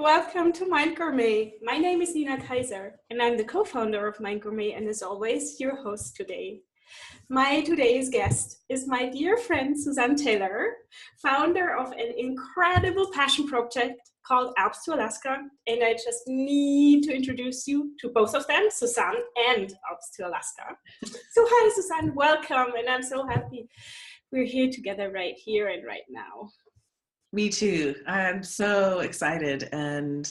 welcome to Mind Gourmet. My name is Nina Kaiser, and I'm the co-founder of Mind Gourmet, and as always, your host today. My today's guest is my dear friend Susanne Taylor, founder of an incredible passion project called Alps to Alaska, and I just need to introduce you to both of them, Susanne and Alps to Alaska. So hi Susanne, welcome, and I'm so happy we're here together right here and right now. Me too. I'm so excited. And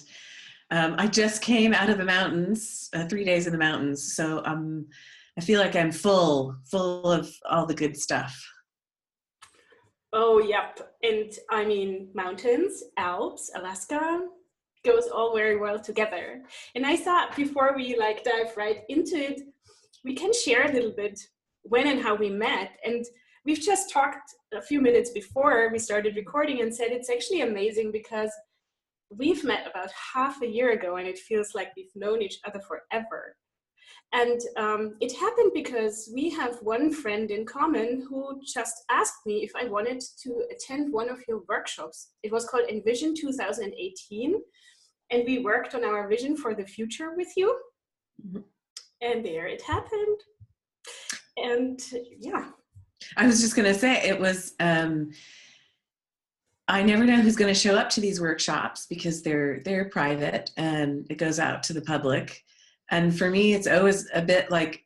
I just came out of the mountains, 3 days in the mountains. So I feel like I'm full of all the good stuff. Oh, yep. And I mean, mountains, Alps, Alaska goes all very well together. And I thought before we dive right into it, we can share a little bit when and how we met. And we've just talked a few minutes before we started recording and said it's actually amazing because we've met about half a year ago and it feels like we've known each other forever. And it happened because we have one friend in common who just asked me if I wanted to attend one of your workshops. It was called Envision 2018, and we worked on our vision for the future with you. Mm-hmm. And there it happened. And yeah. I was just going to say, it was, I never know who's going to show up to these workshops because they're private and it goes out to the public. And for me, it's always a bit like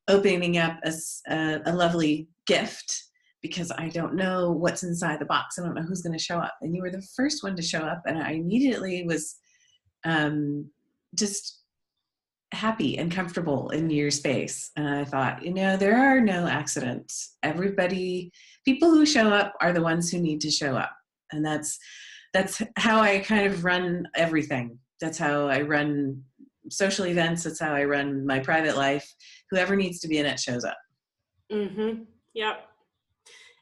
opening up a lovely gift because I don't know what's inside the box. I don't know who's going to show up. And you were the first one to show up. And I immediately was just happy and comfortable in your space. And I thought, there are no accidents. People who show up are the ones who need to show up. And that's how I kind of run everything. That's how I run social events. That's how I run my private life. Whoever needs to be in it shows up. Mm-hmm. Yeah.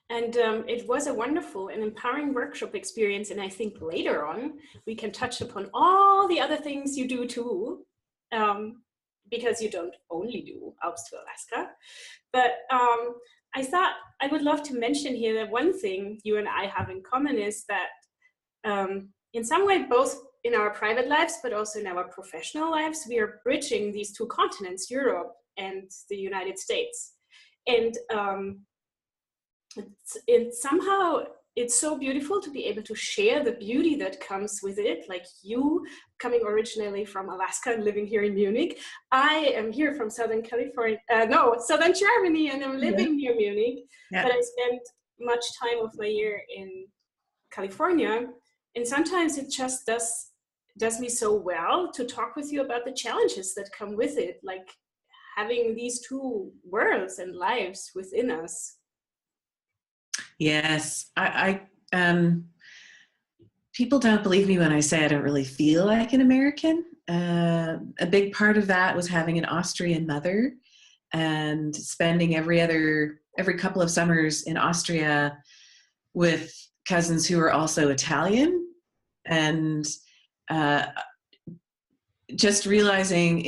And it was a wonderful and empowering workshop experience. And I think later on, we can touch upon all the other things you do too. Because you don't only do Alps to Alaska. But I thought I would love to mention here that one thing you and I have in common is that in some way, both in our private lives, but also in our professional lives, we are bridging these two continents, Europe and the United States. And it's so beautiful to be able to share the beauty that comes with it. Like you coming originally from Alaska and living here in Munich. I am here from Southern Germany, and I'm living near Munich. Yeah. But I spent much time of my year in California. And sometimes it just does me so well to talk with you about the challenges that come with it, like having these two worlds and lives within us. Yes, people don't believe me when I say I don't really feel like an American. A big part of that was having an Austrian mother and spending every couple of summers in Austria with cousins who are also Italian, and just realizing,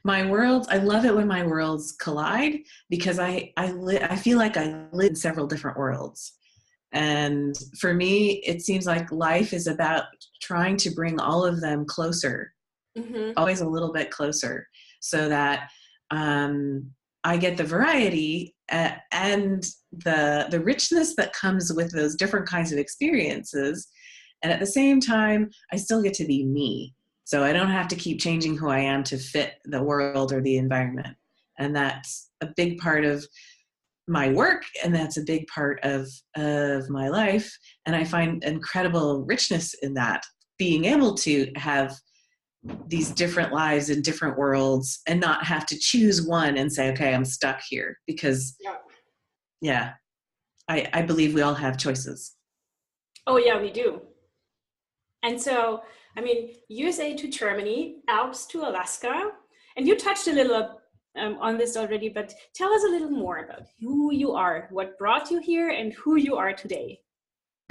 my worlds, I love it when my worlds collide because I feel like I live in several different worlds. And for me, it seems like life is about trying to bring all of them closer, always a little bit closer, so that I get the variety and the richness that comes with those different kinds of experiences. And at the same time, I still get to be me. So I don't have to keep changing who I am to fit the world or the environment. And that's a big part of my work, and that's a big part of my life. And I find incredible richness in that, being able to have these different lives in different worlds and not have to choose one and say, okay, I'm stuck here. Because, I believe we all have choices. Oh, yeah, we do. And so, USA to Germany, Alps to Alaska, and you touched a little on this already, but tell us a little more about who you are, what brought you here, and who you are today.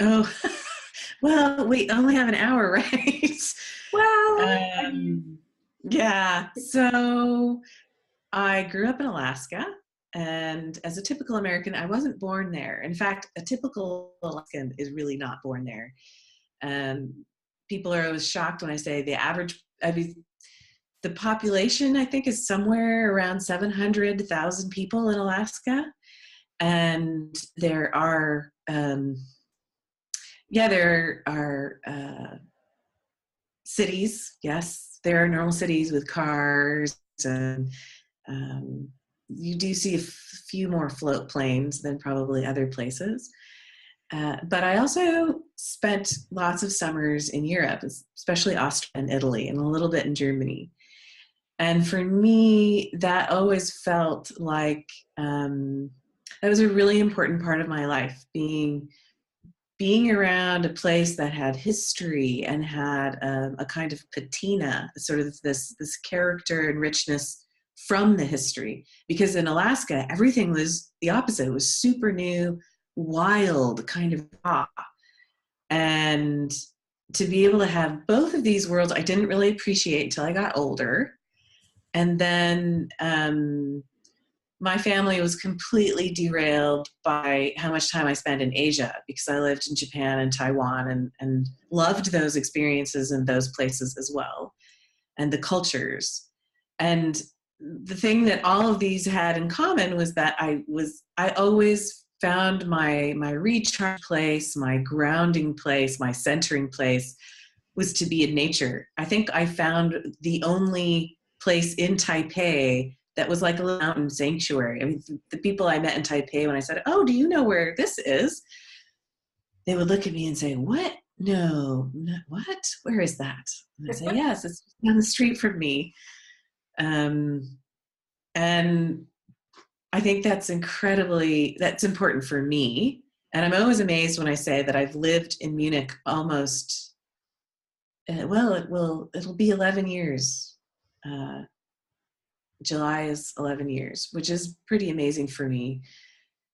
Oh, well, we only have an hour, right? Well, yeah. So I grew up in Alaska, and as a typical American, I wasn't born there. In fact, a typical Alaskan is really not born there. People are always shocked when I say the average, I mean, the population, I think, is somewhere around 700,000 people in Alaska. And there are, cities. Yes, there are normal cities with cars, and you do see a few more float planes than probably other places. But I also spent lots of summers in Europe, especially Austria and Italy, and a little bit in Germany. And for me, that always felt like that was a really important part of my life, being around a place that had history and had a kind of patina, sort of this character and richness from the history. Because in Alaska, everything was the opposite. It was super new, wild, kind of raw. And to be able to have both of these worlds, I didn't really appreciate until I got older. And then my family was completely derailed by how much time I spent in Asia, because I lived in Japan and Taiwan and loved those experiences in those places as well, and the cultures. And the thing that all of these had in common was that I always found my recharge place, my grounding place, my centering place was to be in nature. I think I found the only place in Taipei that was like a mountain sanctuary. I mean, the people I met in Taipei, when I said, "Oh, do you know where this is?" They would look at me and say, "What? No, what? Where is that?" And I say, "Yes, it's down the street from me." And I think that's important for me. And I'm always amazed when I say that I've lived in Munich almost, it'll be 11 years. July is 11 years, which is pretty amazing for me.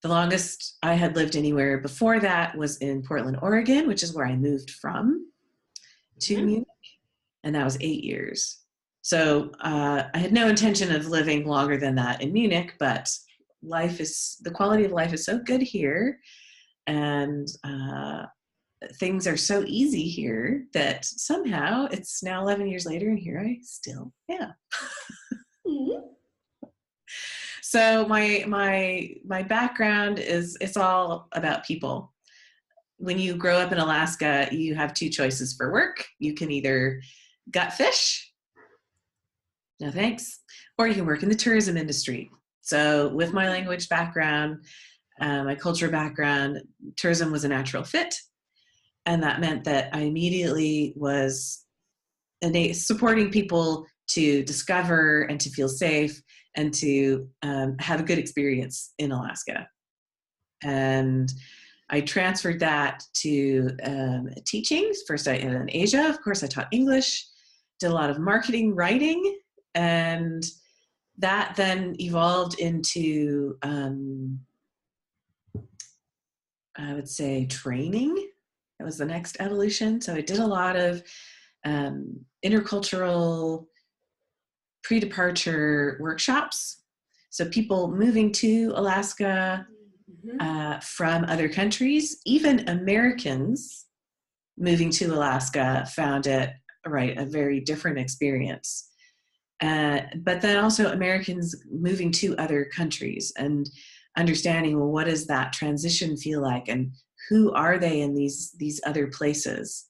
The longest I had lived anywhere before that was in Portland, Oregon, which is where I moved from to Munich, and that was 8 years. So I had no intention of living longer than that in Munich, but the quality of life is so good here, and things are so easy here that somehow it's now 11 years later, and here I still am. Mm-hmm. So my background it's all about people. When you grow up in Alaska, you have two choices for work. You can either gut fish, no thanks, or you can work in the tourism industry. So with my language background, my culture background, tourism was a natural fit. And that meant that I immediately was supporting people to discover and to feel safe and to have a good experience in Alaska. And I transferred that to teaching. First, in Asia, of course, I taught English, did a lot of marketing, writing, and that then evolved into, I would say, training. That was the next evolution. So I did a lot of intercultural pre-departure workshops. So people moving to Alaska from other countries, even Americans moving to Alaska found it, a very different experience. But then also Americans moving to other countries and understanding, well, what does that transition feel like? And who are they in these other places?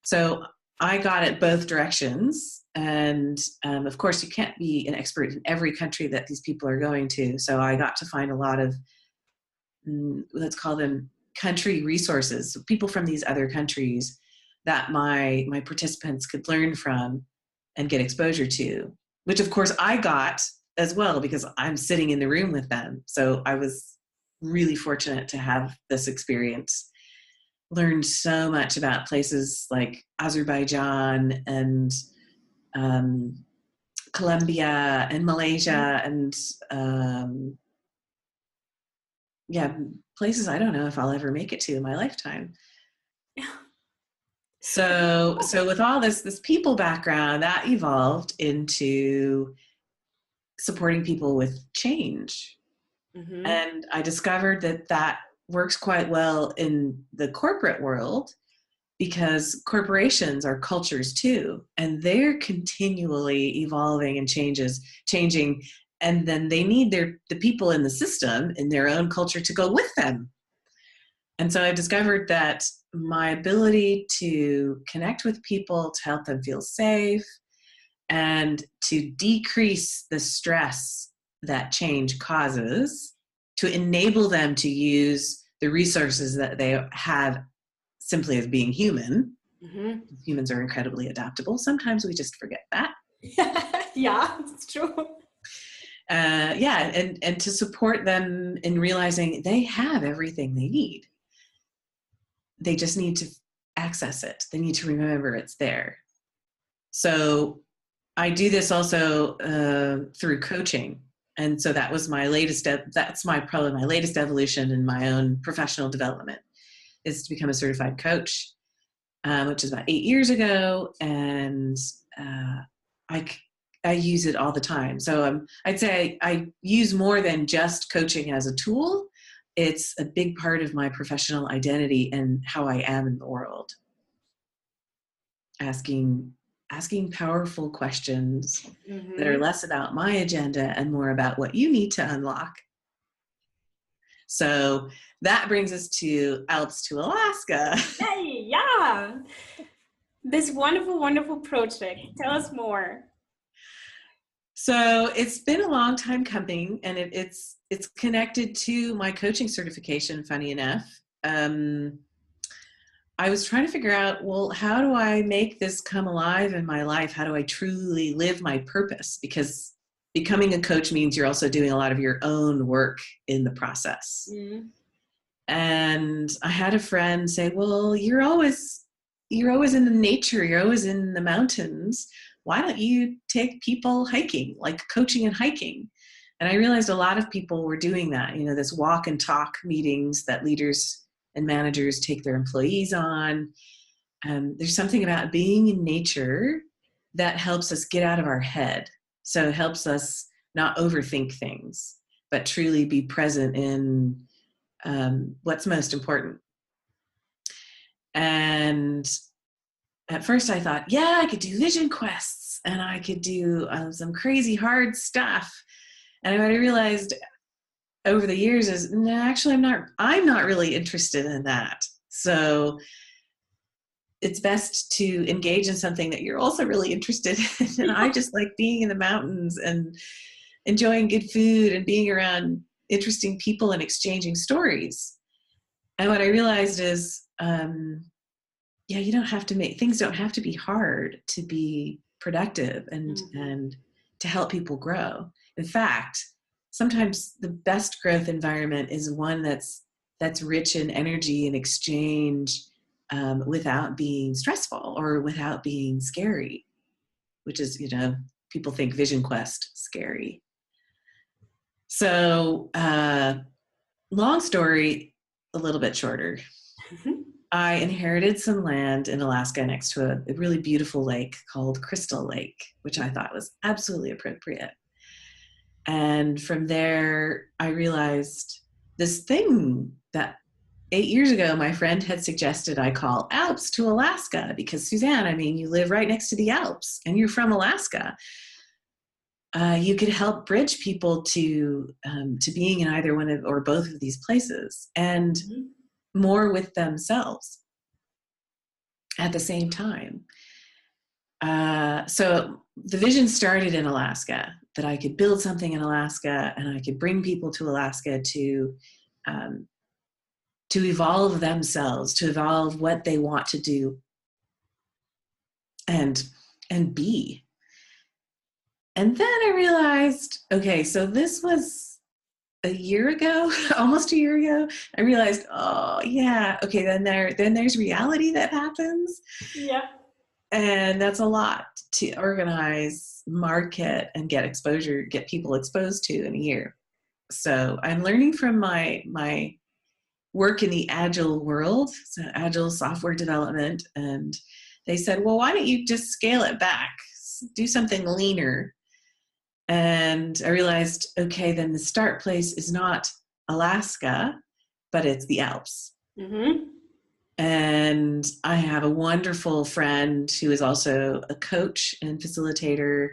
So I got it both directions. And of course, you can't be an expert in every country that these people are going to. So I got to find a lot of, let's call them country resources, so people from these other countries that my participants could learn from and get exposure to, which of course I got as well because I'm sitting in the room with them. So I was really fortunate to have this experience. Learned so much about places like Azerbaijan and Colombia and Malaysia and places I don't know if I'll ever make it to in my lifetime. So with all this people background, that evolved into supporting people with change. Mm-hmm. And I discovered that works quite well in the corporate world because corporations are cultures too, and they're continually evolving and changing, and then they need the people in the system in their own culture to go with them. And so I discovered that my ability to connect with people, to help them feel safe, and to decrease the stress that change causes, to enable them to use the resources that they have simply as being human. Mm-hmm. Humans are incredibly adaptable. Sometimes we just forget that. Yeah, it's true. And to support them in realizing they have everything they need. They just need to access it. They need to remember it's there. So I do this also through coaching. And so that was my latest, probably my latest evolution in my own professional development, is to become a certified coach, which is about 8 years ago. And I use it all the time. So I'd say I use more than just coaching as a tool. It's a big part of my professional identity and how I am in the world. Asking powerful questions that are less about my agenda and more about what you need to unlock. So that brings us to Alps to Alaska. Hey, yeah. This wonderful, wonderful project. Tell us more. So it's been a long time coming, and it's connected to my coaching certification, funny enough. I was trying to figure out, well, how do I make this come alive in my life? How do I truly live my purpose? Because becoming a coach means you're also doing a lot of your own work in the process. Mm-hmm. And I had a friend say, well, you're always in the nature, you're always in the mountains. Why don't you take people hiking, like coaching and hiking? And I realized a lot of people were doing that, this walk and talk meetings that leaders and managers take their employees on. There's something about being in nature that helps us get out of our head. So it helps us not overthink things, but truly be present in what's most important. And at first I thought, yeah, I could do vision quests and I could do some crazy hard stuff. And what I realized over the years is, no, actually I'm not really interested in that. So it's best to engage in something that you're also really interested in. And I just like being in the mountains and enjoying good food and being around interesting people and exchanging stories. And what I realized is, you don't have to things don't have to be hard to be productive and to help people grow. In fact, sometimes the best growth environment is one that's rich in energy and exchange, without being stressful or without being scary, which is, people think Vision Quest scary. So long story, a little bit shorter. Mm-hmm. I inherited some land in Alaska next to a really beautiful lake called Crystal Lake, which I thought was absolutely appropriate. And from there, I realized this thing that 8 years ago, my friend had suggested I call Alps to Alaska, because Susanne, you live right next to the Alps and you're from Alaska. You could help bridge people to being in either one of or both of these places and more with themselves at the same time. So the vision started in Alaska, that I could build something in Alaska and I could bring people to Alaska to evolve themselves, to evolve what they want to do and be. And then I realized, okay, so this was a year ago, almost a year ago. I realized, oh yeah, okay, then there's reality that happens. Yeah. And that's a lot to organize, market, and get people exposed to in a year. So I'm learning from my work in the agile world, so agile software development. And they said, well, why don't you just scale it back, do something leaner? And I realized, okay, then the start place is not Alaska, but it's the Alps. Mm-hmm. And I have a wonderful friend who is also a coach and facilitator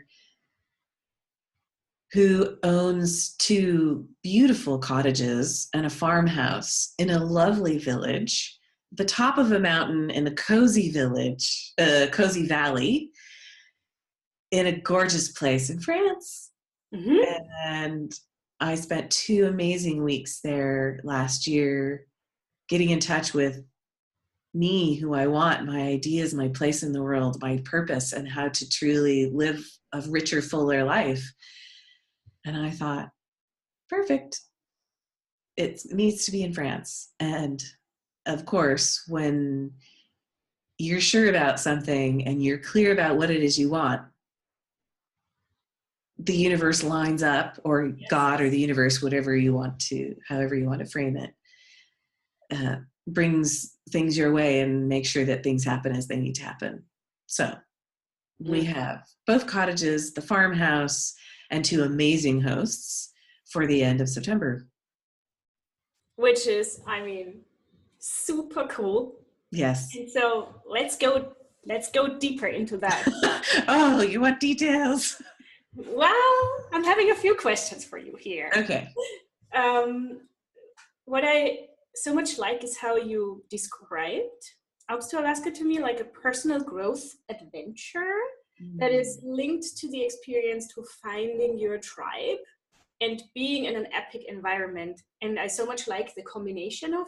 who owns 2 beautiful cottages and a farmhouse in a lovely village, the top of a mountain in a cozy village, cozy valley, in a gorgeous place in France. Mm-hmm. And I spent 2 amazing weeks there last year, getting in touch with me, who I want, my ideas, my place in the world, my purpose, and how to truly live a richer, fuller life. And I thought, perfect. It needs to be in France. And of course, when you're sure about something and you're clear about what it is you want, the universe lines up, or Yes. God or the universe, whatever you want to, however you want to frame it, brings things your way and makes sure that things happen as they need to happen. So we have both cottages, the farmhouse, and 2 amazing hosts for the end of September. Which is, I mean, super cool. Yes. And so let's go deeper into that. Oh, you want details? Well, I'm having a few questions for you here. Okay. What I so much like is how you described Alps to Alaska to me like a personal growth adventure that is linked to the experience to finding your tribe and being in an epic environment. And I so much like the combination of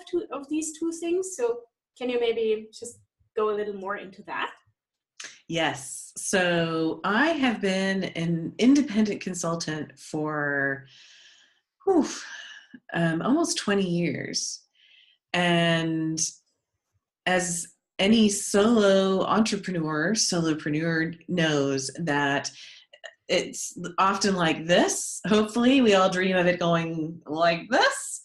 these 2 things. So can you maybe just go a little more into that? Yes. So I have been an independent consultant for almost 20 years. And as any solopreneur knows, that it's often like this. Hopefully we all dream of it going like this.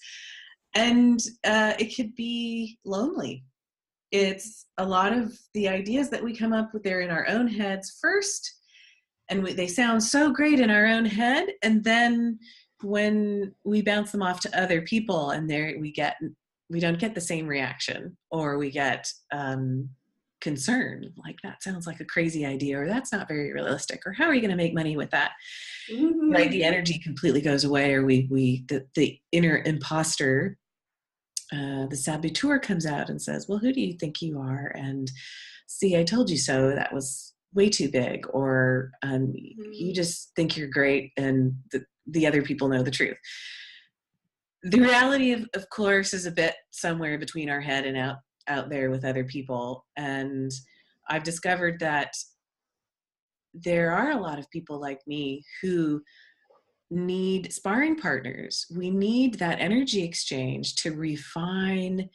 And it could be lonely. It's a lot of the ideas that we come up with, they're in our own heads first, and they sound so great in our own head, and then when we bounce them off to other people, and there we don't get the same reaction, or we get concerned, like that sounds like a crazy idea, or that's not very realistic, or how are you going to make money with that? Mm-hmm. Right, the energy completely goes away, or the inner imposter, the saboteur, comes out and says, well, who do you think you are? And see, I told you so. That was way too big. Or you just think you're great, and the other people know the truth. The reality, of course, is a bit somewhere between our head and out there with other people. And I've discovered that there are a lot of people like me who need sparring partners. We need that energy exchange to refine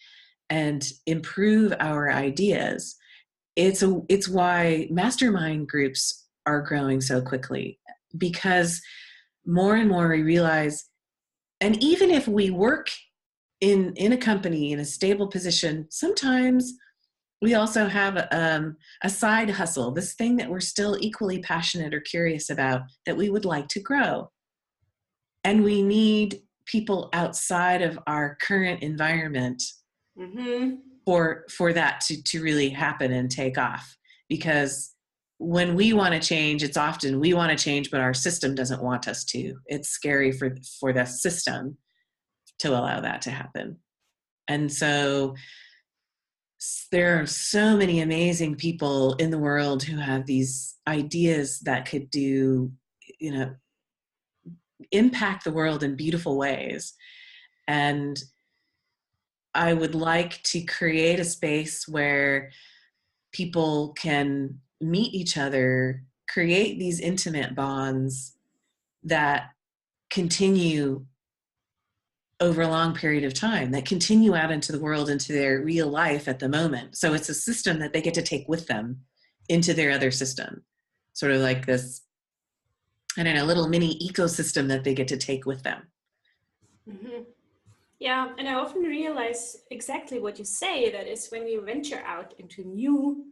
and improve our ideas. It's why mastermind groups are growing so quickly, because more and more we realize, and even if we work in a company in a stable position, sometimes we also have a side hustle, this thing that we're still equally passionate or curious about, that we would like to grow. And we need people outside of our current environment for that to really happen and take off. Because when we want to change, it's often we want to change, but our system doesn't want us to. It's scary for the system to allow that to happen. And so there are so many amazing people in the world who have these ideas that could do, impact the world in beautiful ways. And I would like to create a space where people can meet each other, create these intimate bonds that continue over a long period of time, that continue out into the world, into their real life at the moment. So it's a system that they get to take with them into their other system. Sort of like this, I don't know, little mini ecosystem that they get to take with them. Mm-hmm. Yeah, and I often realize exactly what you say, that is when we venture out into new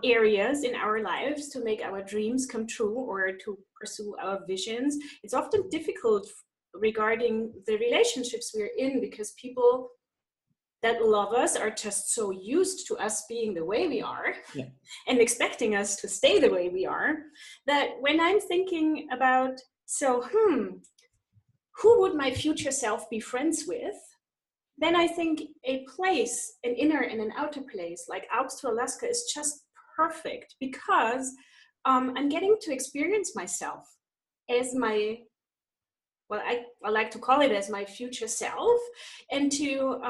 areas in our lives to make our dreams come true or to pursue our visions, it's often difficult regarding the relationships we're in, because people that lovers are just so used to us being the way we are, Yeah. and expecting us to stay the way we are, that when I'm thinking about, so, who would my future self be friends with? Then I think a place, an inner and an outer place, like Alps to Alaska, is just perfect, because I'm getting to experience myself as my, well, I like to call it as my future self, and to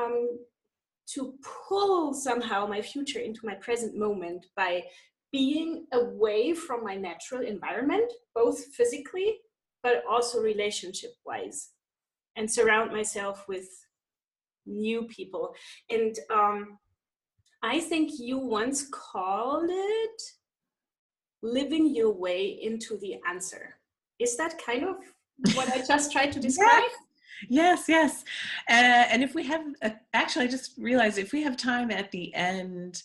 pull somehow my future into my present moment by being away from my natural environment, both physically, but also relationship wise, and surround myself with new people. And I think you once called it living your way into the answer. Is that kind of what I just tried to describe? Yes. And if we have, actually, I just realized if we have time at the end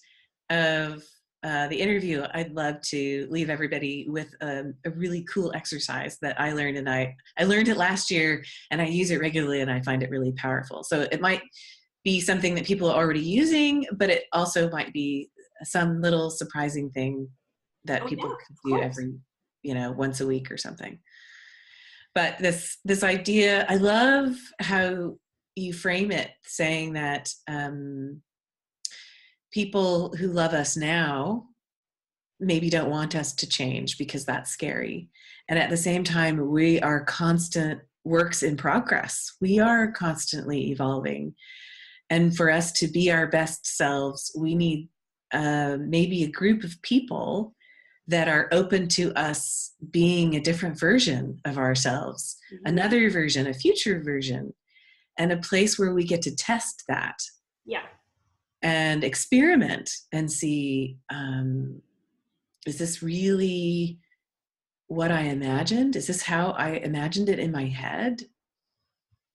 of the interview, I'd love to leave everybody with a really cool exercise that I learned. And I learned it last year, and I use it regularly, and I find it really powerful. So it might be something that people are already using, but it also might be some little surprising thing that people could do every, once a week or something. But this idea, I love how you frame it, saying that people who love us now maybe don't want us to change because that's scary. And at the same time, we are constant works in progress. We are constantly evolving. And for us to be our best selves, we need maybe a group of people that are open to us being a different version of ourselves, another version, a future version, and a place where we get to test that. Yeah. And experiment and see, is this really what I imagined? Is this how I imagined it in my head?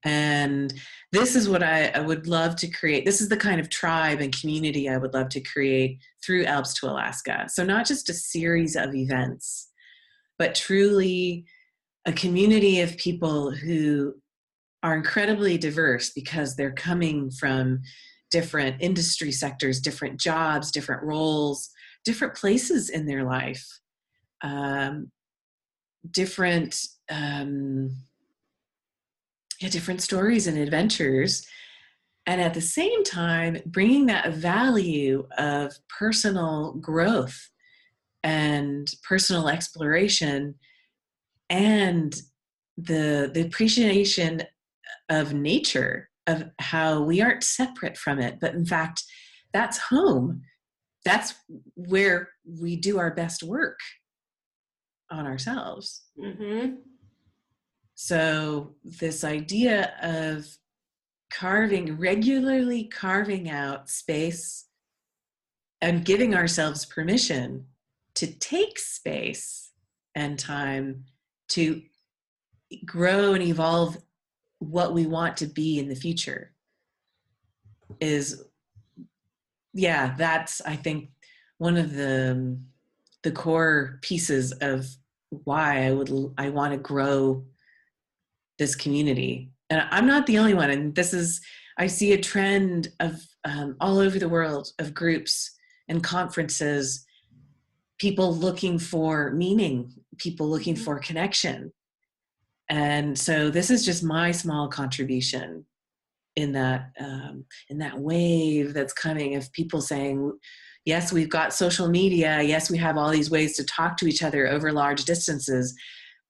And this is what I would love to create. This is the kind of tribe and community I would love to create through Alps to Alaska. So not just a series of events, but truly a community of people who are incredibly diverse because they're coming from different industry sectors, different jobs, different roles, different places in their life, different stories and adventures. And at the same time, bringing that value of personal growth and personal exploration and the appreciation of nature, of how we aren't separate from it, but in fact, that's home. That's where we do our best work on ourselves. So this idea of regularly carving out space and giving ourselves permission to take space and time to grow and evolve what we want to be in the future is, that's, I think, one of the core pieces of why I want to grow this community. And I'm not the only one. And I see a trend of all over the world of groups and conferences, people looking for meaning, people looking for connection. And so this is just my small contribution in that wave that's coming of people saying, yes, we've got social media. Yes, we have all these ways to talk to each other over large distances,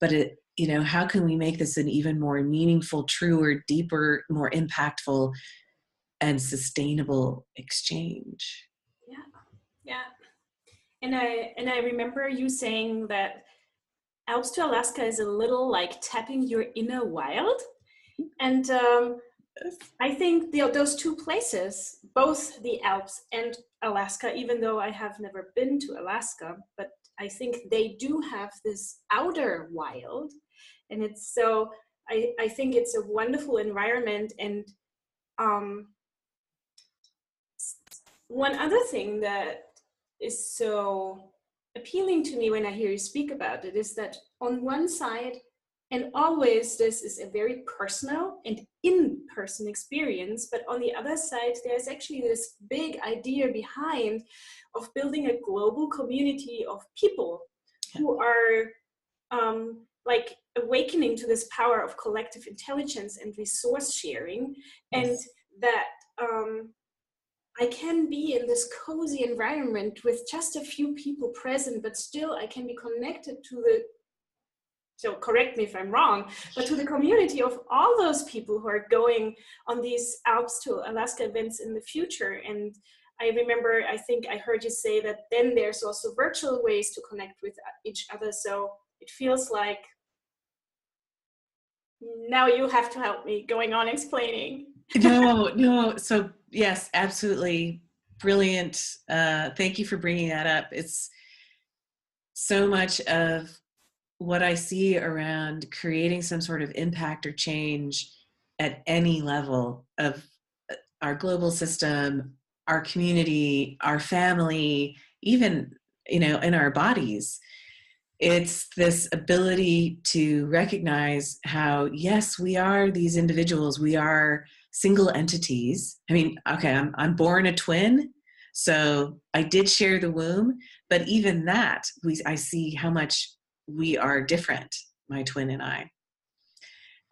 but how can we make this an even more meaningful, truer, deeper, more impactful and sustainable exchange? Yeah. And I remember you saying that Alps to Alaska is a little like tapping your inner wild. And I think those two places, both the Alps and Alaska, even though I have never been to Alaska, but I think they do have this outer wild. And it's so, I think it's a wonderful environment. And one other thing that is so appealing to me when I hear you speak about it is that on one side, And always this is a very personal and in-person experience. But on the other side, there's actually this big idea behind of building a global community of people who are like awakening to this power of collective intelligence and resource sharing. And that I can be in this cozy environment with just a few people present, but still I can be connected to the, so correct me if I'm wrong, but to the community of all those people who are going on these Alps to Alaska events in the future. And I remember, I think I heard you say that then there's also virtual ways to connect with each other. So it feels like now you have to help me going on explaining. No. So yes, absolutely brilliant. Thank you for bringing that up. It's so much of what I see around creating some sort of impact or change at any level of our global system, our community, our family, even, in our bodies. It's this ability to recognize how, yes, we are these individuals, we are single entities. I mean, okay, I'm born a twin, so I did share the womb, but even that, I see how much we are different, my twin and I.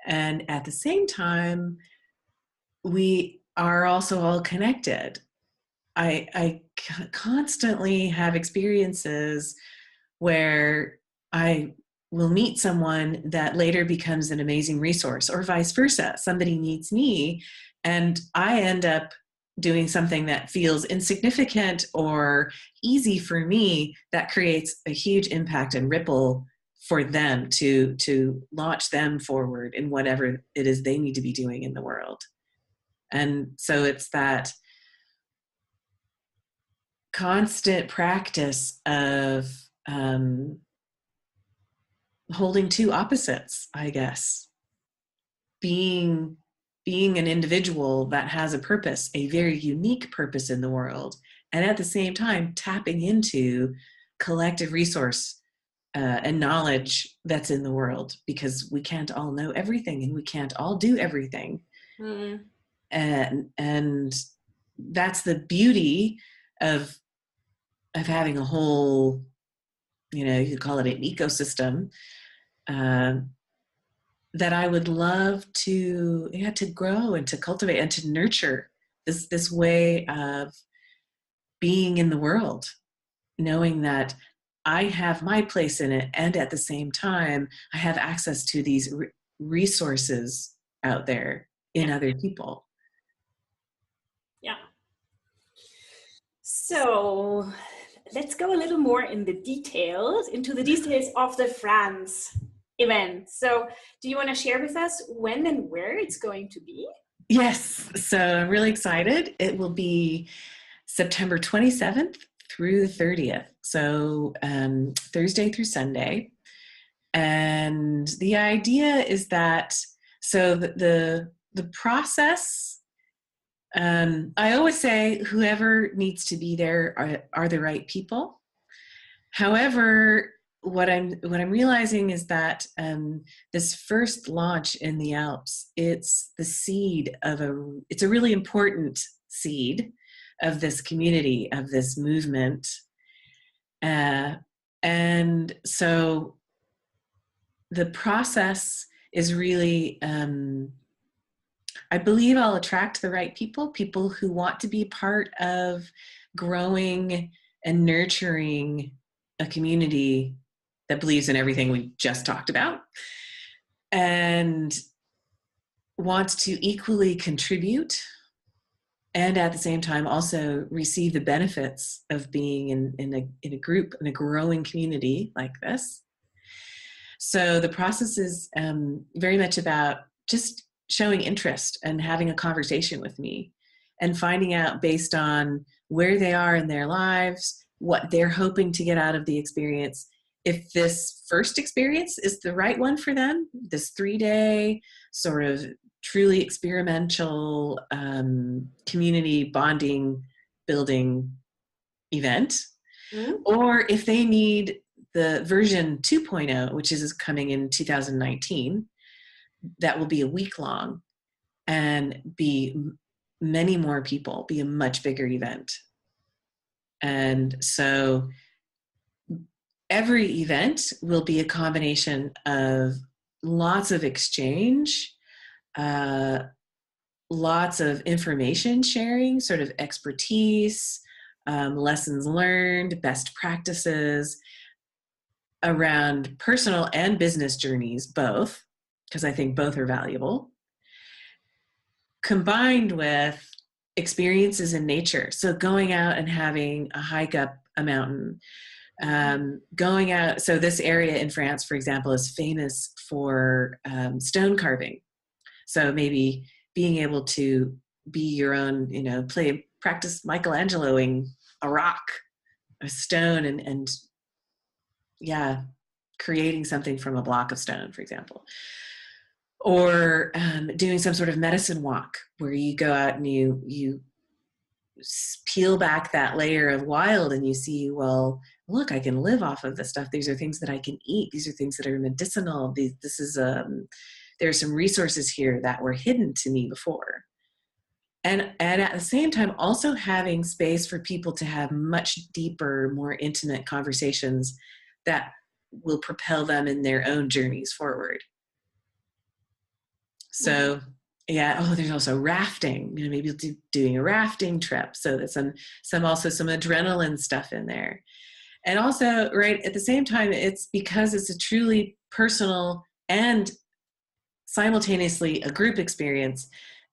And at the same time, we are also all connected. I constantly have experiences where I will meet someone that later becomes an amazing resource, or vice versa. Somebody needs me and I end up doing something that feels insignificant or easy for me that creates a huge impact and ripple for them to launch them forward in whatever it is they need to be doing in the world. And so it's that constant practice of holding two opposites, I guess. Being an individual that has a purpose, a very unique purpose in the world, and at the same time tapping into collective resource and knowledge that's in the world, because we can't all know everything and we can't all do everything. Mm. And that's the beauty of having a whole, you could call it an ecosystem, that I would love to grow and to cultivate and to nurture this way of being in the world, knowing that I have my place in it, and at the same time I have access to these resources out there in other people. Yeah. So let's go a little more into the details of the France event. So do you want to share with us when and where it's going to be? Yes. So I'm really excited. It will be September 27th through the 30th. So Thursday through Sunday. And the idea is that, so the process, I always say whoever needs to be there are the right people. However, what I'm realizing is that this first launch in the Alps, it's the seed of it's a really important seed of this community, of this movement. And so the process is really, I believe I'll attract the right people who want to be part of growing and nurturing a community that believes in everything we just talked about and wants to equally contribute, and at the same time also receive the benefits of being in a group, in a growing community like this. So the process is very much about just showing interest and having a conversation with me and finding out, based on where they are in their lives, what they're hoping to get out of the experience, if this first experience is the right one for them, this 3-day sort of truly experimental community bonding building event, or if they need the version 2.0, which is coming in 2019, that will be a week long and be many more people, be a much bigger event. And so every event will be a combination of lots of exchange, lots of information sharing, sort of expertise, lessons learned, best practices around personal and business journeys, both, because I think both are valuable, combined with experiences in nature. So going out and having a hike up a mountain, going out. So this area in France, for example, is famous for stone carving. So maybe being able to be your own, practice Michelangeloing a rock, a stone, and creating something from a block of stone, for example. Or doing some sort of medicine walk where you go out and you peel back that layer of wild and you see, well, look, I can live off of this stuff. These are things that I can eat. These are things that are medicinal. There are some resources here that were hidden to me before. And at the same time, also having space for people to have much deeper, more intimate conversations that will propel them in their own journeys forward. So, there's also rafting, maybe doing a rafting trip. So there's some adrenaline stuff in there. And also, right, at the same time, it's because it's a truly personal and simultaneously a group experience.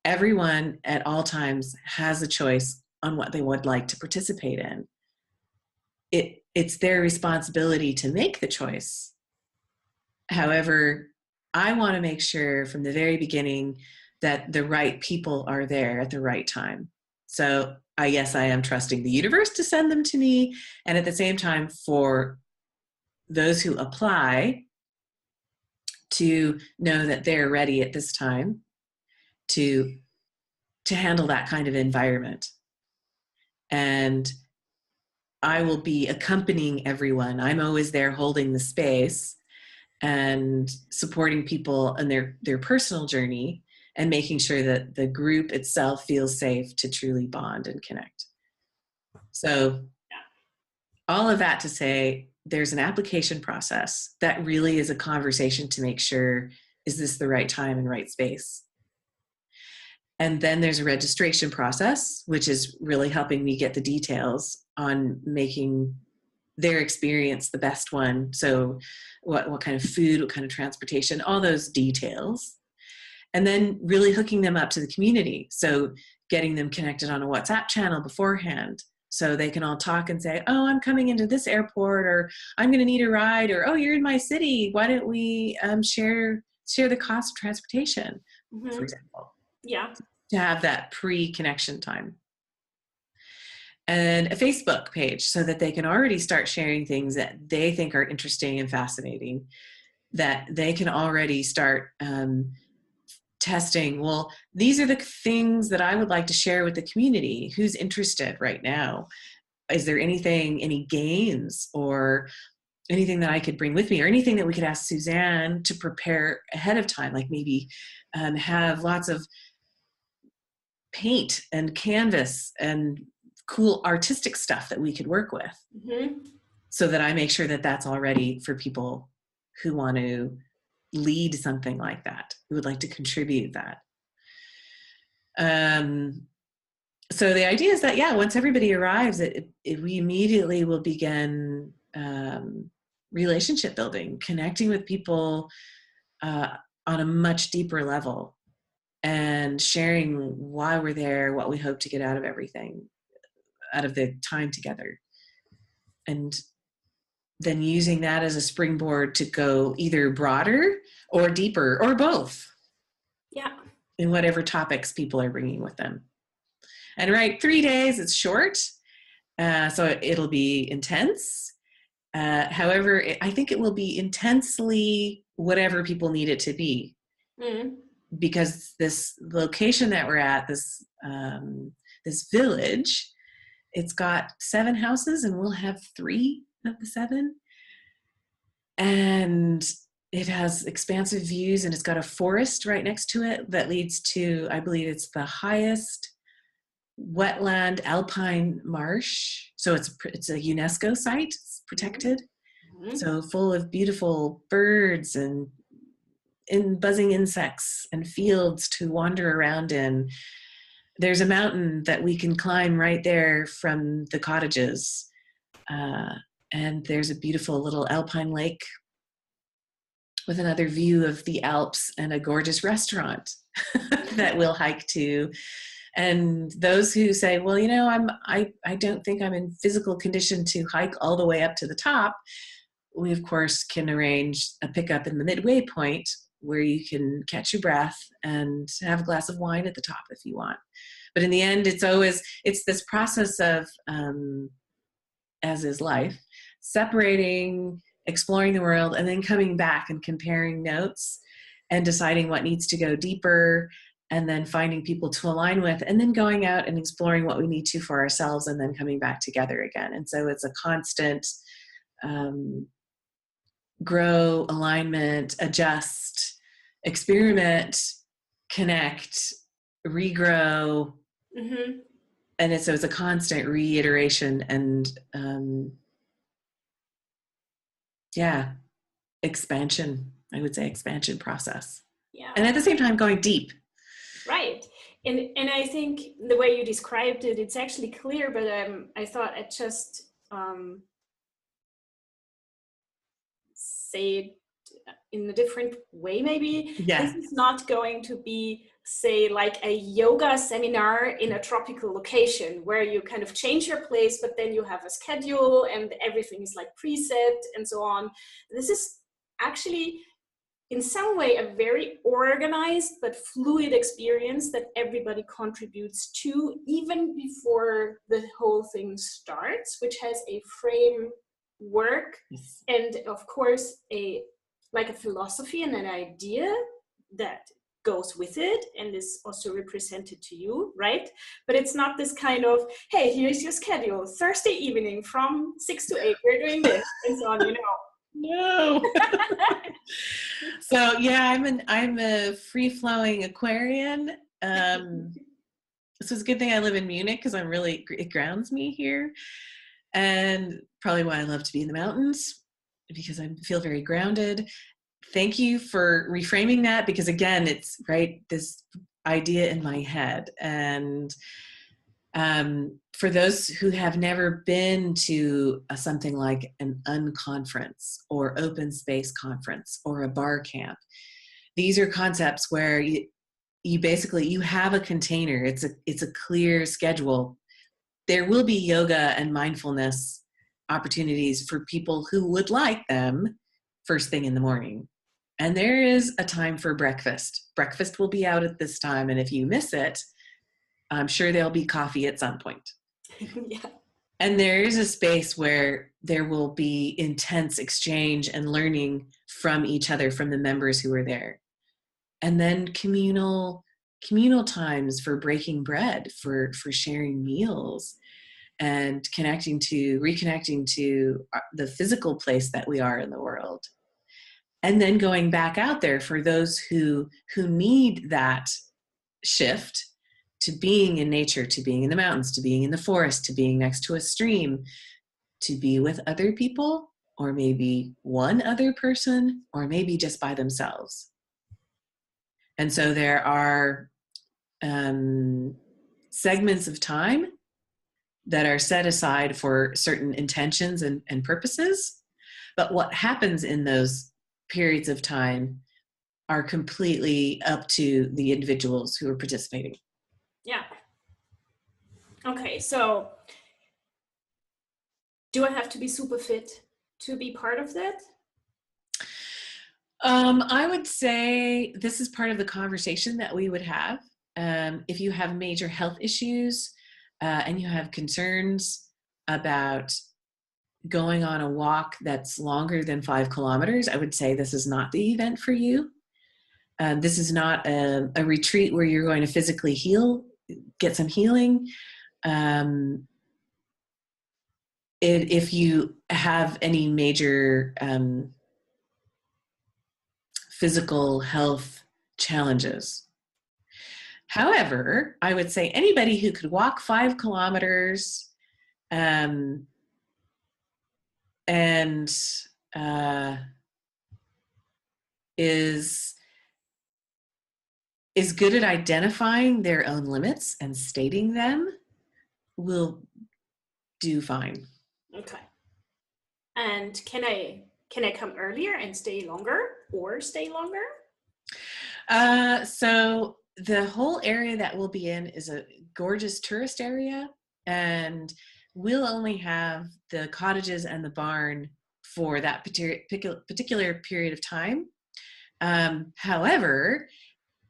Everyone at all times has a choice on what they would like to participate in. It's their responsibility to make the choice. However, I want to make sure from the very beginning that the right people are there at the right time. So I am trusting the universe to send them to me. And at the same time, for those who apply, to know that they're ready at this time to handle that kind of environment. And I will be accompanying everyone. I'm always there holding the space and supporting people in their personal journey and making sure that the group itself feels safe to truly bond and connect. So all of that to say, there's an application process that really is a conversation to make sure, is this the right time and right space? And then there's a registration process, which is really helping me get the details on making their experience the best one. So what kind of food, what kind of transportation, all those details. And then really hooking them up to the community. So getting them connected on a WhatsApp channel beforehand, so they can all talk and say, oh, I'm coming into this airport, or I'm going to need a ride, or, oh, you're in my city. Why don't we share the cost of transportation, for example. Yeah. To have that pre-connection time. And a Facebook page so that they can already start sharing things that they think are interesting and fascinating, that they can already start testing, well, these are the things that I would like to share with the community. Who's interested right now? Is there any games or anything that I could bring with me, or anything that we could ask Susanne to prepare ahead of time? Like maybe have lots of paint and canvas and cool artistic stuff that we could work with, so that I make sure that that's all ready for people who want to lead something like that, who would like to contribute that. So the idea is that, once everybody arrives, we immediately will begin relationship building, connecting with people on a much deeper level, and sharing why we're there, what we hope to get out of everything, out of the time together. And then using that as a springboard to go either broader or deeper or both. Yeah. In whatever topics people are bringing with them. And 3 days, it's short. So it'll be intense. However, I think it will be intensely whatever people need it to be. Because this location that we're at, this village, it's got 7 houses and we'll have 3 of the 7. And it has expansive views, and it's got a forest right next to it that leads to, I believe it's the highest wetland alpine marsh. So it's a UNESCO site, it's protected. Mm-hmm. So full of beautiful birds and buzzing insects and fields to wander around in. There's a mountain that we can climb right there from the cottages. And there's a beautiful little alpine lake with another view of the Alps and a gorgeous restaurant that we'll hike to. And those who say, well, you know, I don't think I'm in physical condition to hike all the way up to the top, we of course can arrange a pickup in the midway point where you can catch your breath and have a glass of wine at the top if you want. But in the end, it's this process of, as is life, separating, exploring the world, and then coming back and comparing notes and deciding what needs to go deeper, and then finding people to align with, and then going out and exploring what we need to for ourselves, and then coming back together again. And so it's a constant grow, alignment, adjust, experiment, connect, regrow. Mm-hmm. And so it's a constant reiteration and expansion. I would say expansion process. Yeah. And at the same time going deep. Right. And I think the way you described it, it's actually clear, but I thought I'd just say it in a different way, maybe. Yeah. This is not going to be, say, like a yoga seminar in a tropical location where you kind of change your place, but then you have a schedule and everything is like preset and so on. This is actually in some way a very organized but fluid experience that everybody contributes to even before the whole thing starts, which has a framework and of course a philosophy and an idea that goes with it and is also represented to you, right? But it's not this kind of, hey, here's your schedule, Thursday evening from 6 to 8, we're doing this, and so on, you know. No. So yeah, I'm a free-flowing Aquarian. So it's a good thing I live in Munich because it grounds me here, and probably why I love to be in the mountains, because I feel very grounded. Thank you for reframing that, because again, it's right, this idea in my head. And for those who have never been to something like an unconference or open space conference or a bar camp, these are concepts where you basically, you have a container. It's a clear schedule. There will be yoga and mindfulness opportunities for people who would like them first thing in the morning. And there is a time for breakfast. Breakfast will be out at this time. And if you miss it, I'm sure there'll be coffee at some point. Yeah. And there is a space where there will be intense exchange and learning from each other, from the members who are there. And then communal times for breaking bread, for sharing meals, and reconnecting to the physical place that we are in the world. And then going back out there for those who need that shift to being in nature, to being in the mountains, to being in the forest, to being next to a stream, to be with other people, or maybe one other person, or maybe just by themselves. And so there are segments of time that are set aside for certain intentions and purposes. But what happens in those periods of time are completely up to the individuals who are participating. Yeah. Okay, so do I have to be super fit to be part of that? I would say this is part of the conversation that we would have. If you have major health issues and you have concerns about going on a walk that's longer than 5 kilometers, I would say this is not the event for you. This is not a retreat where you're going to physically get some healing. If you have any major physical health challenges. However, I would say anybody who could walk 5 kilometers and is good at identifying their own limits and stating them will do fine. Okay. And can I come earlier and stay longer or stay longer? So the whole area that we'll be in is a gorgeous tourist area, and we'll only have the cottages and the barn for that particular period of time. However,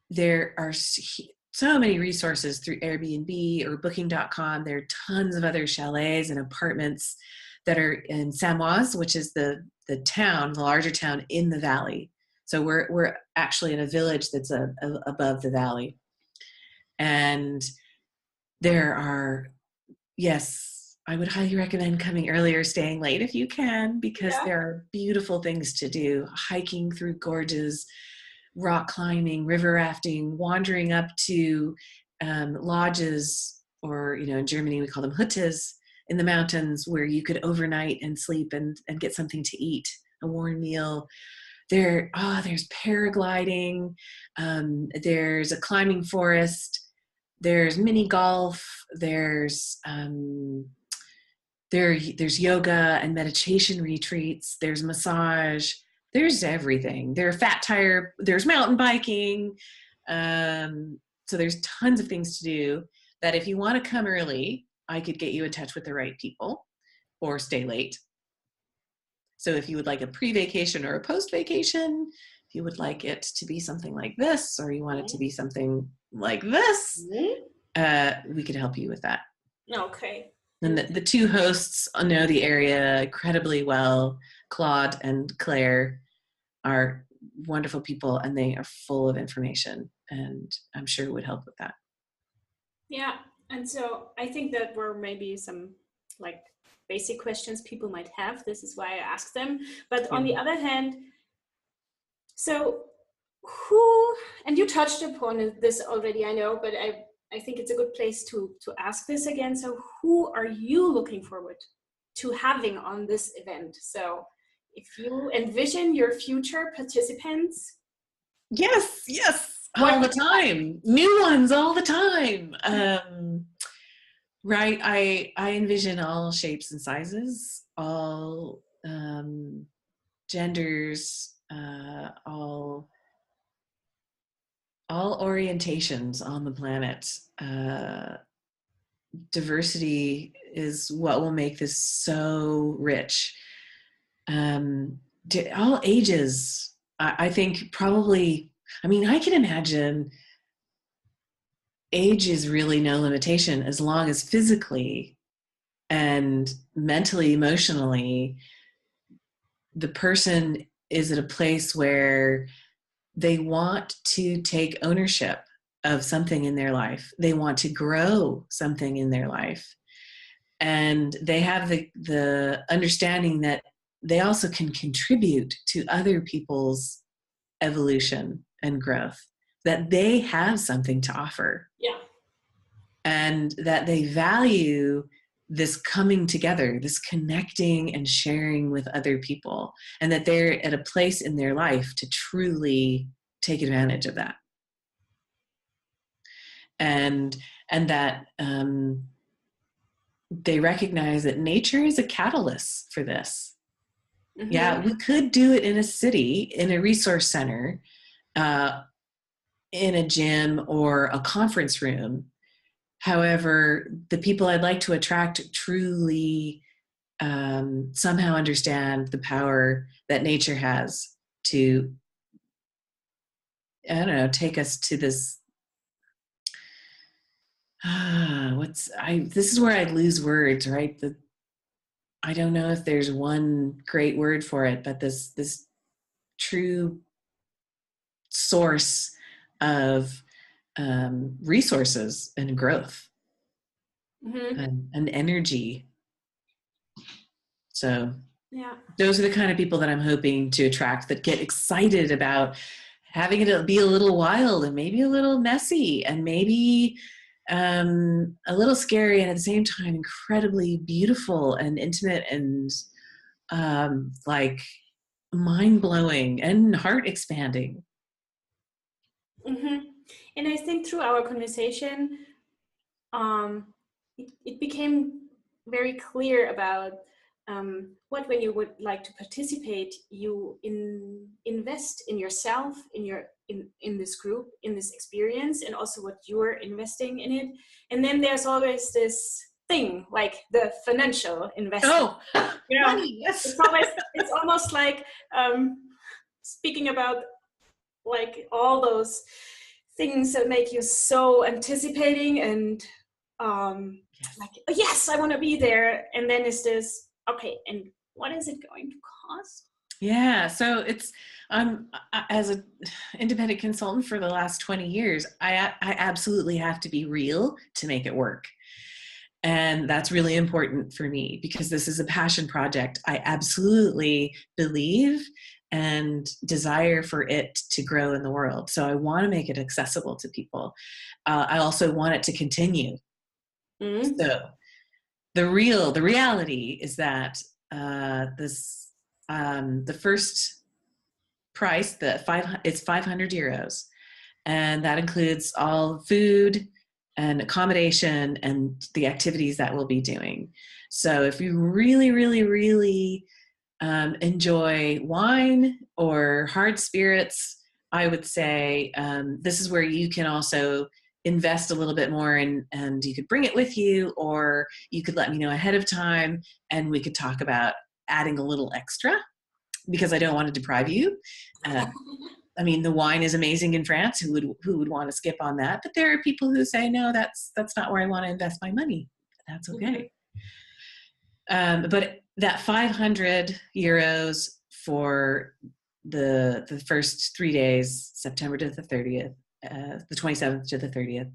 there are so many resources through Airbnb or booking.com. There are tons of other chalets and apartments that are in Samoise, which is the larger town in the valley. So we're actually in a village that's above the valley. And there are, yes, I would highly recommend coming earlier, staying late if you can, because there are beautiful things to do. Hiking through gorges, rock climbing, river rafting, wandering up to lodges, or, in Germany we call them Hüttes, in the mountains, where you could overnight and sleep and get something to eat, a warm meal. There's paragliding, there's a climbing forest, there's mini golf, there's yoga and meditation retreats, there's massage, there's everything. There's mountain biking. So there's tons of things to do that if you want to come early, I could get you in touch with the right people, or stay late. So if you would like a pre-vacation or a post-vacation, if you would like it to be something like this, or you want it to be something like this, we could help you with that. Okay. And the two hosts know the area incredibly well. Claude and Claire are wonderful people, and they are full of information, and I'm sure it would help with that. Yeah. And so I think that were maybe some basic questions people might have. This is why I asked them. But on the other hand, so who, and you touched upon this already, I know, but I think it's a good place to ask this again. So who are you looking forward to having on this event? So if you envision your future participants. Yes, all the time. New ones all the time. Right. I envision all shapes and sizes, all genders, all orientations on the planet. Diversity is what will make this so rich. All ages. I think probably, I can imagine age is really no limitation, as long as physically and mentally, emotionally, the person is at a place where they want to take ownership of something in their life. They want to grow something in their life. And they have the understanding that they also can contribute to other people's evolution and growth, that they have something to offer. Yeah. And that they value this coming together, this connecting and sharing with other people, and that they're at a place in their life to truly take advantage of that. And that they recognize that nature is a catalyst for this. Mm-hmm. Yeah, we could do it in a city, in a resource center, in a gym or a conference room. However, the people I'd like to attract truly somehow understand the power that nature has to, take us to this. This is where I lose words, right? I don't know if there's one great word for it, but this true source of resources and growth, mm-hmm. and energy. So Yeah. Those are the kind of people that I'm hoping to attract, that get excited about having it be a little wild and maybe a little messy and maybe a little scary, and at the same time incredibly beautiful and intimate and like mind-blowing and heart expanding. Mm-hmm. And I think through our conversation, it became very clear about what, when you would like to participate, you invest in yourself, in this group, in this experience, and also what you're investing in it. And then there's always this thing like the financial investment. Oh, You know, money, yes. it's almost like speaking about like all those things that make you so anticipating and Yes. like, oh, yes, I want to be there. And then is this, okay, and what is it going to cost? Yeah, so it's as an independent consultant for the last 20 years, I absolutely have to be real to make it work. And that's really important for me because this is a passion project. I absolutely believe and desire for it to grow in the world. So I want to make it accessible to people. I also want it to continue. Mm-hmm. So the reality is that the first price, it's 500 euros, and that includes all food and accommodation and the activities that we'll be doing. So if you really, really, really enjoy wine or hard spirits, I would say this is where you can also invest a little bit more, and you could bring it with you, or you could let me know ahead of time and we could talk about adding a little extra, because I don't want to deprive you. I mean, the wine is amazing in France. Who would want to skip on that? But there are people who say, no, that's not where I want to invest my money. That's okay. Mm-hmm. But that 500 euros for the first 3 days, September to the 30th, the 27th to the 30th,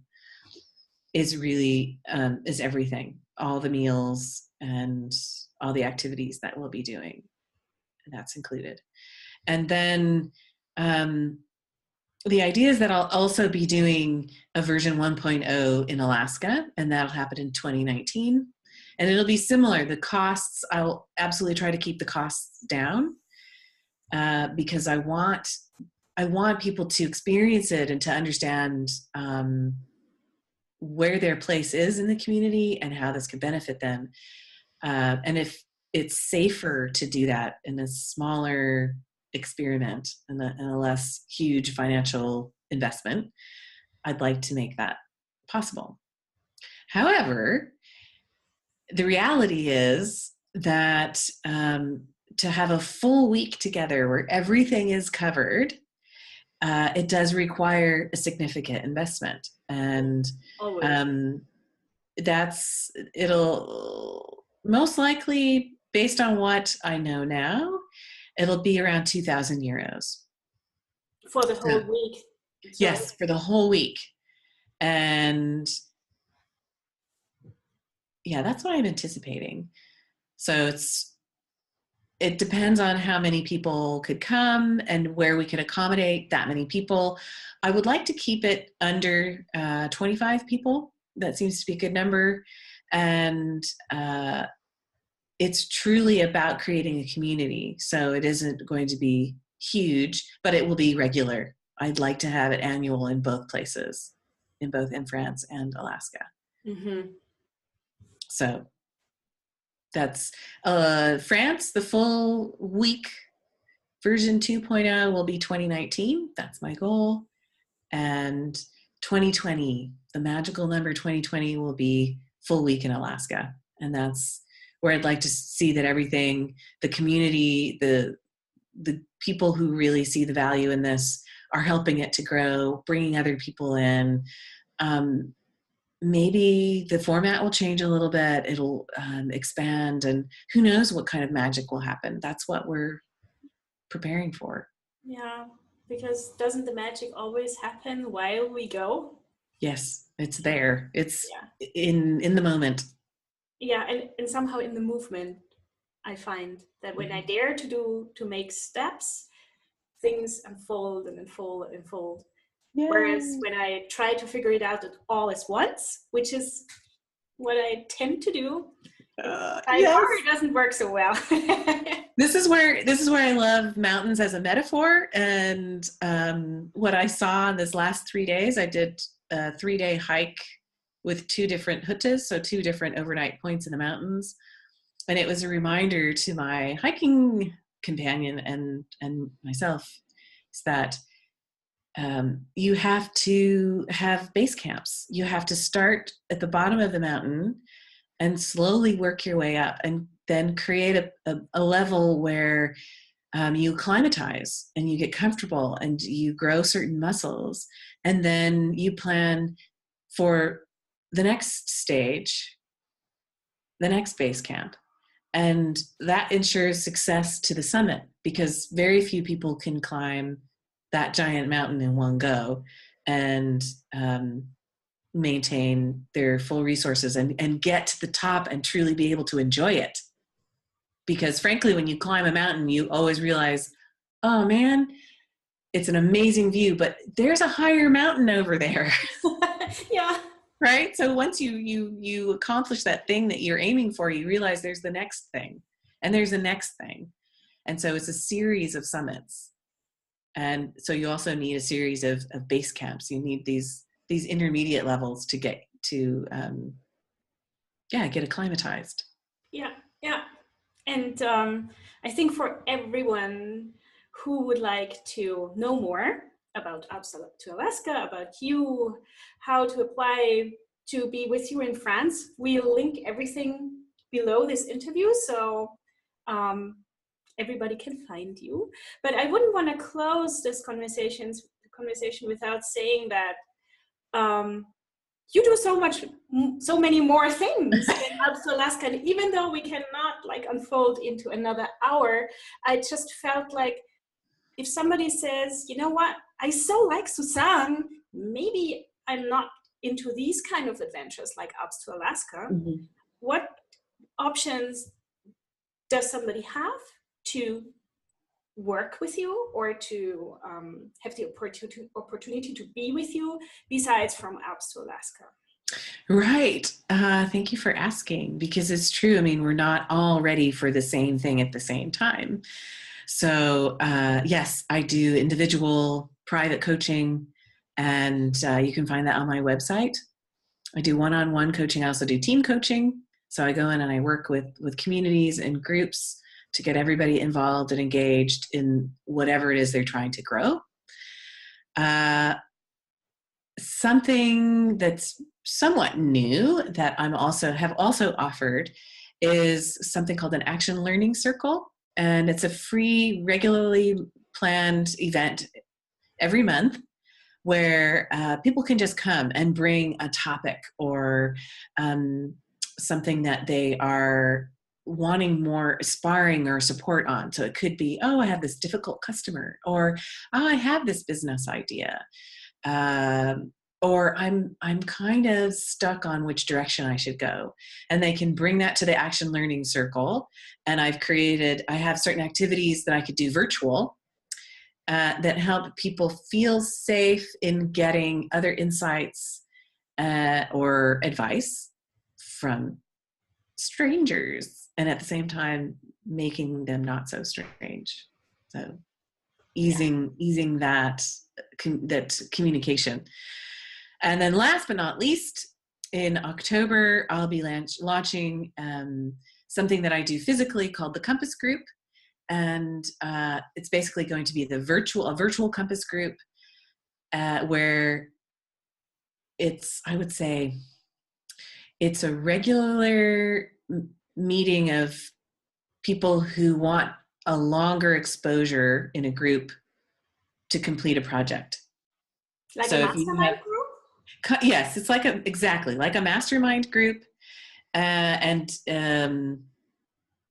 is really is everything. All the meals and all the activities that we'll be doing, and that's included. And then the idea is that I'll also be doing a version 1.0 in Alaska, and that'll happen in 2019. And it'll be similar. The costs, I'll absolutely try to keep the costs down because I want people to experience it and to understand where their place is in the community and how this could benefit them. And if it's safer to do that in a smaller experiment and a less huge financial investment, I'd like to make that possible. However, the reality is that to have a full week together where everything is covered, it does require a significant investment. And it'll most likely, based on what I know now, it'll be around 2,000 euros. For the whole week? So, yes, for the whole week. And yeah, that's what I'm anticipating. So it depends on how many people could come and where we could accommodate that many people. I would like to keep it under 25 people. That seems to be a good number. And it's truly about creating a community. So it isn't going to be huge, but it will be regular. I'd like to have it annual in both places, in France and Alaska. Mm-hmm. So that's France. The full week version 2.0 will be 2019. That's my goal. And 2020, the magical number 2020, will be full week in Alaska. And that's where I'd like to see that everything, the community, the people who really see the value in this are helping it to grow, bringing other people in. Maybe the format will change a little bit. It'll expand, and who knows what kind of magic will happen. That's what we're preparing for. Yeah, because doesn't the magic always happen while we go? Yes, it's there. It's in the moment. Yeah, and somehow in the movement. I find that when I dare to make steps, things unfold and unfold and unfold. Whereas Yay. when I try to figure it out all at once, which is what I tend to do, by Yes. far it doesn't work so well. This is where I love mountains as a metaphor. And what I saw in this last 3 days, I did a 3-day hike with 2 different huttes, so 2 different overnight points in the mountains. And it was a reminder to my hiking companion and myself is that you have to have base camps. You have to start at the bottom of the mountain and slowly work your way up, and then create a level where you acclimatize and you get comfortable and you grow certain muscles. And then you plan for the next stage, the next base camp. And that ensures success to the summit, because very few people can climb that giant mountain in one go and maintain their full resources and get to the top and truly be able to enjoy it. Because frankly, when you climb a mountain, you always realize, oh man, it's an amazing view, but there's a higher mountain over there. Yeah. Right? So once you accomplish that thing that you're aiming for, you realize there's the next thing, and there's the next thing. And so it's a series of summits. And so you also need a series of base camps. You need these intermediate levels to get to get acclimatized. Yeah, yeah. And I think for everyone who would like to know more about Alps to Alaska, about you, how to apply to be with you in France, we'll link everything below this interview, so everybody can find you. But I wouldn't want to close this conversation without saying that you do so many more things in Alps to Alaska. And even though we cannot like unfold into another hour, I just felt like if somebody says, you know what, I so like Susanne, maybe I'm not into these kind of adventures like Alps to Alaska. Mm-hmm. What options does somebody have to work with you or to have the opportunity to be with you besides from Alps to Alaska? Right. Thank you for asking, because it's true. I mean, we're not all ready for the same thing at the same time. So yes, I do individual private coaching, and you can find that on my website. I do one-on-one coaching. I also do team coaching. So I go in and I work with communities and groups to get everybody involved and engaged in whatever it is they're trying to grow. Something that's somewhat new that have also offered is something called an action learning circle. And it's a free, regularly planned event every month where people can just come and bring a topic or something that they are wanting more sparring or support on. So it could be, oh, I have this difficult customer, or oh, I have this business idea, or I'm kind of stuck on which direction I should go. And they can bring that to the action learning circle. And I have certain activities that I could do virtual that help people feel safe in getting other insights or advice from strangers, and at the same time making them not so strange. So easing that communication. And then last but not least, in October, I'll be launching something that I do physically called the Compass Group. And it's basically going to be a virtual Compass Group where I would say it's a regular meeting of people who want a longer exposure in a group to complete a project. Like a mastermind group? Yes, it's exactly like a mastermind group. And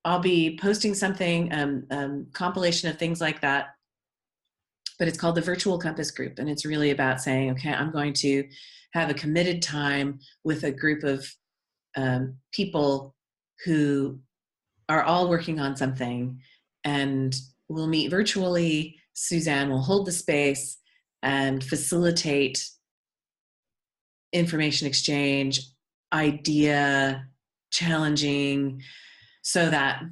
I'll be posting something, compilation of things like that. But it's called the Virtual Compass Group. And it's really about saying, okay, I'm going to have a committed time with a group of people who are all working on something, and we'll meet virtually. Susanne will hold the space and facilitate information exchange, idea challenging, so that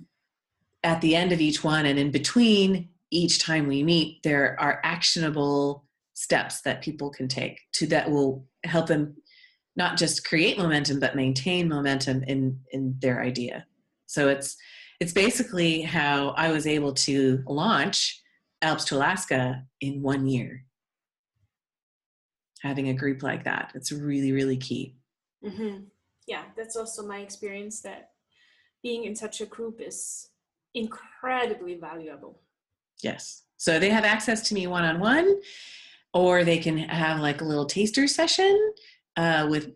at the end of each one and in between each time we meet, there are actionable steps that people can take that will help them not just create momentum, but maintain momentum in their idea. So it's basically how I was able to launch Alps to Alaska in 1 year. Having a group like that, it's really, really key. Mm-hmm. Yeah, that's also my experience, that being in such a group is incredibly valuable. Yes. So they have access to me one-on-one, or they can have like a little taster session with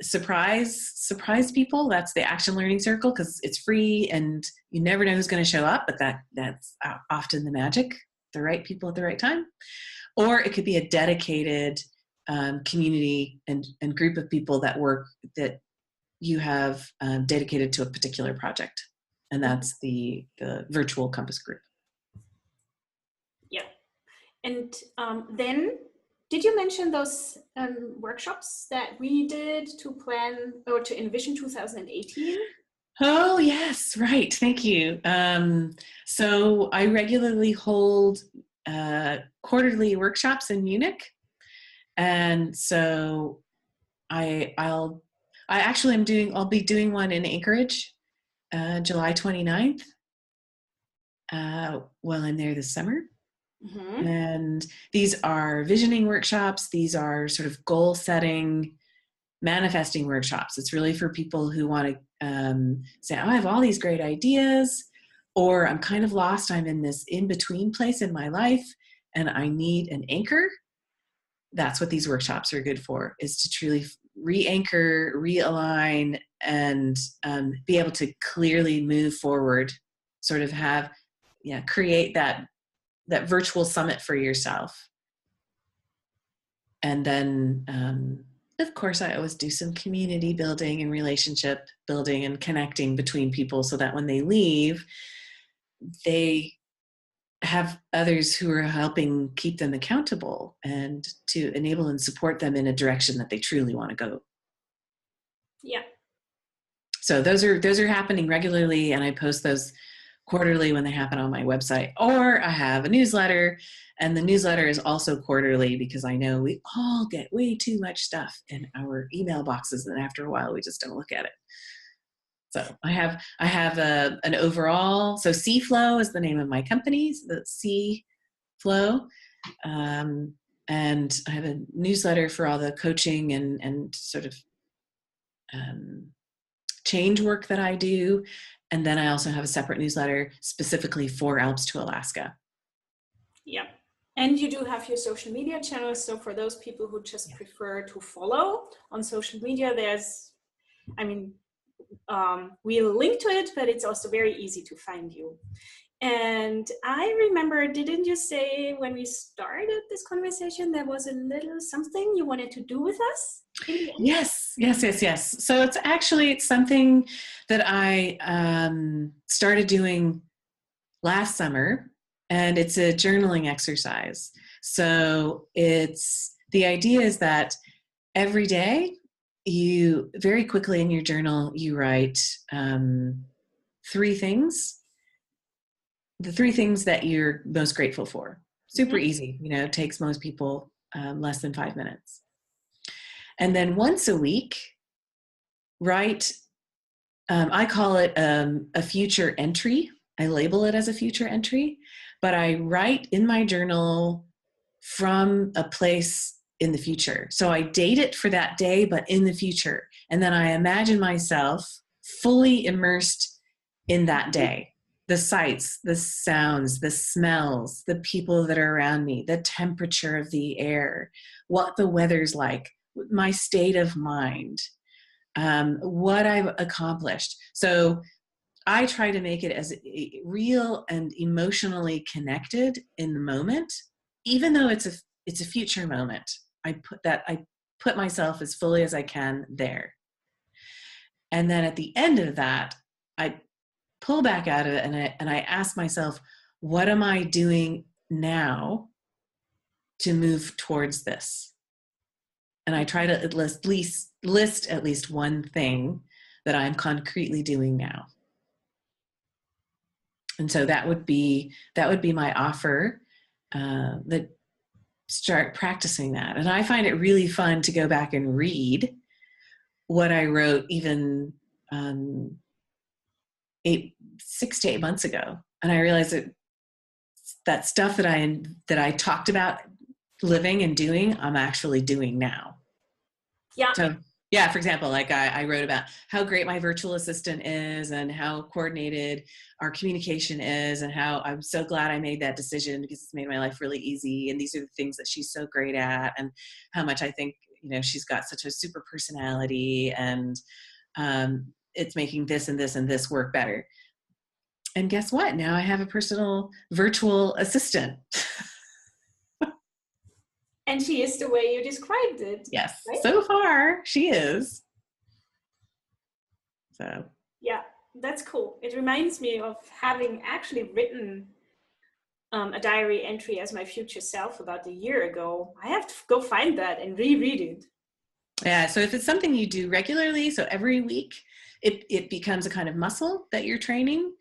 surprise people. That's the Action Learning Circle, because it's free and you never know who's going to show up, but that's often the magic, the right people at the right time. Or it could be a dedicated community and group of people that you have dedicated to a particular project, and that's the virtual Compass group. Yeah. And then, did you mention those workshops that we did to plan or to envision 2018? Oh, yes, right. Thank you. So I regularly hold quarterly workshops in Munich. And so I'll be doing one in Anchorage, July 29th, while I'm there this summer. Mm-hmm. And these are visioning workshops. These are sort of goal setting, manifesting workshops. It's really for people who want to say, oh, I have all these great ideas, or I'm kind of lost. I'm in this in-between place in my life and I need an anchor. That's what these workshops are good for, is to truly re-anchor, realign, and be able to clearly move forward, sort of create that virtual summit for yourself. And then, of course, I always do some community building and relationship building and connecting between people, so that when they leave, they have others who are helping keep them accountable and to enable and support them in a direction that they truly want to go. Yeah. So those are happening regularly, and I post those quarterly when they happen on my website, or I have a newsletter, and the newsletter is also quarterly because I know we all get way too much stuff in our email boxes, and after a while we just don't look at it. So I have an overall, so C Flow is the name of my company, so the C Flow, and I have a newsletter for all the coaching and sort of change work that I do. And then I also have a separate newsletter specifically for Alps to Alaska. Yeah. And you do have your social media channels. So for those people who just prefer to follow on social media, we'll link to it, but it's also very easy to find you. And I remember, didn't you say when we started this conversation, there was a little something you wanted to do with us? Yes. So it's something that I started doing last summer, and it's a journaling exercise. So the idea is that every day you very quickly in your journal, you write 3 things, the 3 things that you're most grateful for. Super easy, it takes most people less than 5 minutes. And then once a week, write, I call it a future entry. I label it as a future entry, but I write in my journal from a place in the future. So I date it for that day, but in the future. And then I imagine myself fully immersed in that day. The sights, the sounds, the smells, the people that are around me, the temperature of the air, what the weather's like, my state of mind, what I've accomplished. So I try to make it as real and emotionally connected in the moment, even though it's a future moment. I put myself as fully as I can there. And then at the end of that, I pull back out of it and I ask myself, what am I doing now to move towards this? And I try to list at least one thing that I'm concretely doing now. And so that would be my offer, that start practicing that. And I find it really fun to go back and read what I wrote even 6 to 8 months ago. And I realized that stuff that I talked about living and doing, I'm actually doing now. Yeah. So yeah, for example, like I wrote about how great my virtual assistant is and how coordinated our communication is and how I'm so glad I made that decision because it's made my life really easy. And these are the things that she's so great at, and how much I think, she's got such a super personality, and it's making this and this and this work better. And guess what? Now I have a personal virtual assistant. And she is the way you described it. Yes. Right? So far, she is. So. Yeah, that's cool. It reminds me of having actually written a diary entry as my future self about a year ago. I have to go find that and reread it. Yeah. So if it's something you do regularly, so every week, it becomes a kind of muscle that you're training.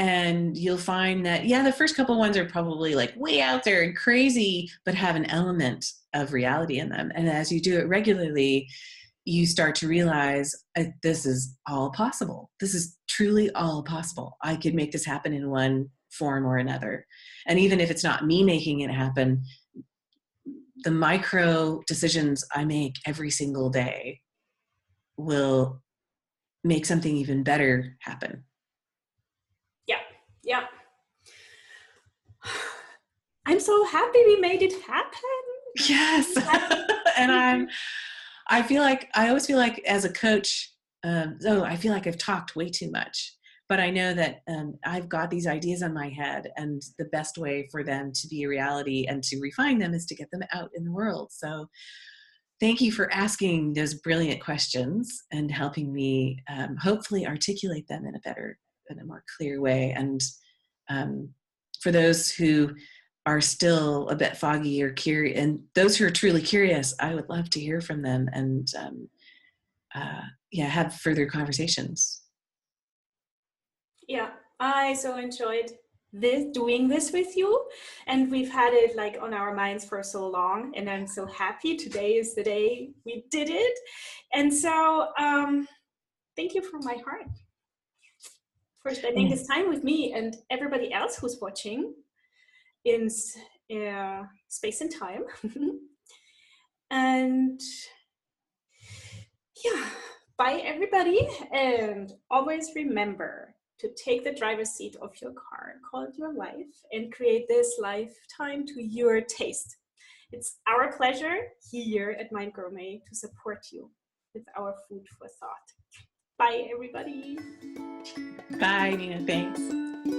And you'll find that, the first couple ones are probably like way out there and crazy, but have an element of reality in them. And as you do it regularly, you start to realize this is all possible. This is truly all possible. I could make this happen in one form or another. And even if it's not me making it happen, the micro decisions I make every single day will make something even better happen. Yeah. I'm so happy we made it happen. Yes. And I always feel like as a coach, I feel like I've talked way too much, but I know that I've got these ideas in my head, and the best way for them to be a reality and to refine them is to get them out in the world. So thank you for asking those brilliant questions and helping me hopefully articulate them in a more clear way. And for those who are still a bit foggy or curious, and those who are truly curious, I would love to hear from them and have further conversations. Yeah, I so enjoyed doing this with you, and we've had it like on our minds for so long, and I'm so happy today is the day we did it. And so thank you from my heart for spending this time with me and everybody else who's watching in space and time. And bye everybody, and always remember to take the driver's seat of your car, call it your life, and create this lifetime to your taste. It's our pleasure here at Mind Gourmet to support you with our food for thought. Bye everybody. Bye, Nina. Thanks.